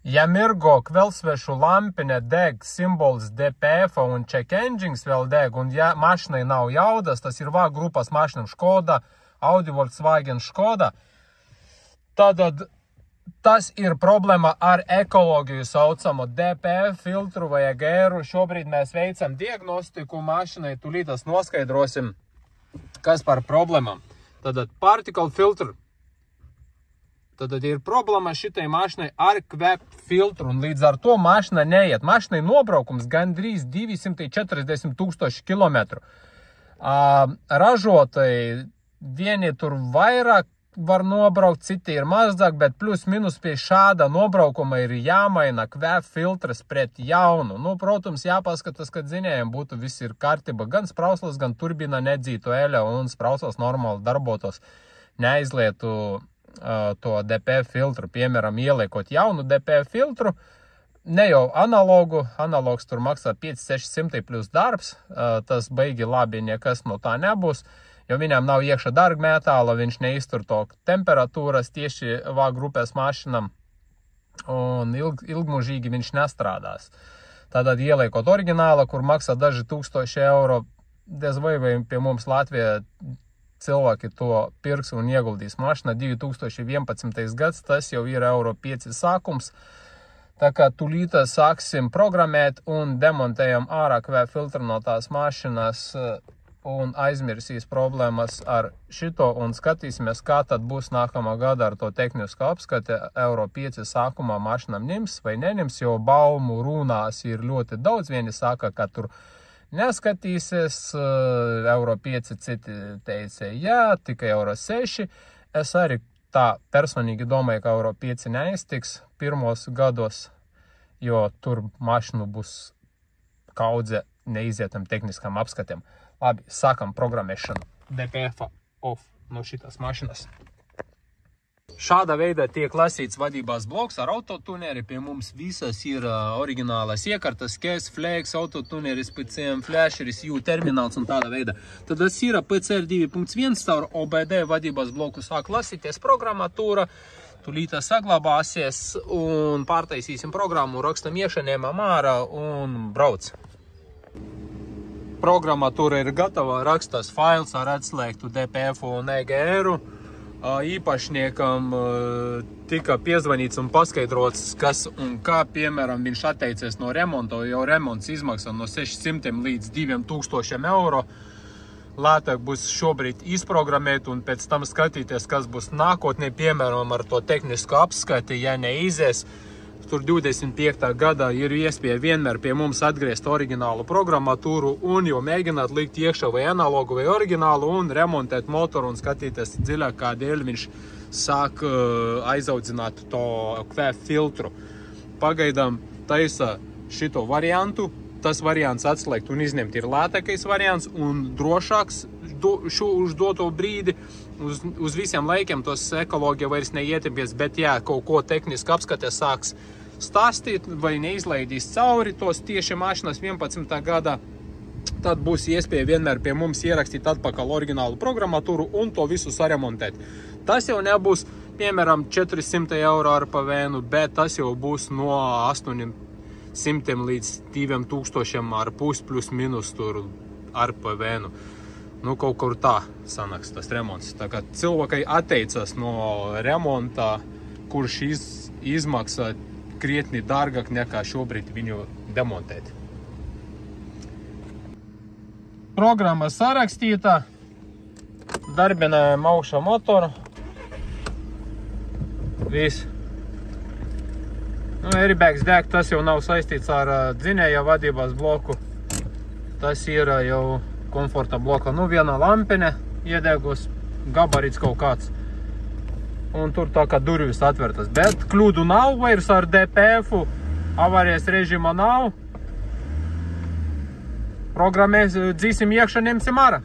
Ja mirgo kvelsvešu lampine deg simbols DPF un check engines vēl deg, un ja mašinai nav jaudas, tas ir V grupas mašinam Škoda, Audi, Volkswagen, Škoda, tad tas ir problēma ar ekoloģiju saucamo DPF filtru vai EGR. Šobrīd mēs veicam diagnostiku mašinai, tūlītas noskaidrosim, kas par problēmām. Tad particle filter. Tad ir problēma šitai mašinai ar kvep filtru, un līdz ar to mašina neiet. Mašinai nobraukums gandrīz 240 000 kilometru. Ražotāji vieni tur vairāk var nobraukt, citi ir mazāk, bet plus minus pie šāda nobraukuma ir jāmaina kvep filtras pret jaunu. Protams, jāpaskatās, kad zinējam būtu viss ir kārtība, gan sprauslas, gan turbina nedzītu eļa, un sprauslas normāli darbotos, neaizlietu to DPF filtru, piemēram, ieliekot jaunu DPF filtru, ne jau analogu, analogs tur maksā 500-600 plus darbs, tas baigi labi, nekas no tā nebūs, jo viņam nav iekšā dārgmetāla, viņš neiztur to temperatūras tieši V grupas mašinam, un ilgmužīgi viņš nestrādās. Tātad ieliekot oriģināla, kur maksā daži 1000 eiro, diez vai pie mums Latvijā cilvēki to pirks un ieguldīs mašinā. 2011. gads, tas jau ir Euro 5 sākums. Tā kā tūlītā sāksim programmēt un demontējam ārā kvep filtru no tās mašinas un aizmirsīs problēmas ar šito un skatīsimies, kā tad būs nākamā gada ar to tehnisko apskati. Euro 5 sākumā mašinam ņems vai neņems, jo baumu runās ir ļoti daudz. Vieni saka, ka tur neskatīsies, Euro 5 citi teica, jā, tikai Euro 6. Es arī tā personīgi domāju, ka Euro 5 neiztiks pirmos gados, jo tur mašinu būs kaudze neizietam tehniskam apskatiem. Labi, sākam programmēšanu. DPF off no šitas mašinas. Šāda veida tiek lasīts vadībās bloks ar autotuneri. Pie mums visas ir oriģinālas iekartas, case, flex, autotuneris, PCM, flasheris, U termināls un tāda veida. Tad tas ir PCR 2.1 caur OBD vadībās bloku sāk lasīties programmatūra. Tūlītā saglabāsies un pārtaisīsim programmu, rakstam iekšā, ņemam ārā un brauc. Programmatūra ir gatava, rakstās fails ar atslēgtu DPF un EGR. Īpašniekam tika piezvanīts un paskaidrots, kas un kā, piemēram, viņš atteicies no remonta, jo remonts izmaksā no 600 līdz 2000 eiro. Lētāk būs šobrīd izprogrammēt un pēc tam skatīties, kas būs nākotnē, piemēram, ar to tehnisko apskati, ja neizies. Tur 25. gadā ir iespēja vienmēr pie mums atgriezt oriģinālu programmatūru un jau mēģināt likt iekšā vai analogu vai oriģinālu un remontēt motoru un skatīties dziļāk, kādēļ viņš sāk aizaudzināt to kvep filtru. Pagaidām taisa šito variantu. Tas variants atslēgt un izņemt ir lētākais variants un drošāks uz doto brīdi. Uz visiem laikiem tos ekoloģija vairs neietimpies, bet ja kaut ko tehniski apskatē sāks stāstīt vai neizlaidīs cauri tos tieši mašinas 11. gadā, tad būs iespēja vienmēr pie mums ierakstīt atpakaļ oriģinālu programmatūru un to visu saremontēt. Tas jau nebūs, piemēram, 400 eiro ar PVN, bet tas jau būs no 800 līdz 2000 ar pus plus minus tur ar PVN. Kaut kur tā sanāks tas remonts. Tā kā cilvēkai atteicas no remonta, kurš izmaksā krietni dārgāk nekā šobrīd viņu demontēt. Programma sarakstīta. Darbinājam augšā motoru. Viss. Airbags deg, tas jau nav saistīts ar dzinēja vadībās bloku. Tas ir jau komforta bloka. Viena lampine iedegus, gabarits kaut kāds. Un tur tā kā durvis atvertas. Bet kļūdu nav vairs ar DPF-u. Avarijas režīma nav. Programmēs dzīsim iekšā, ņemsim ārā.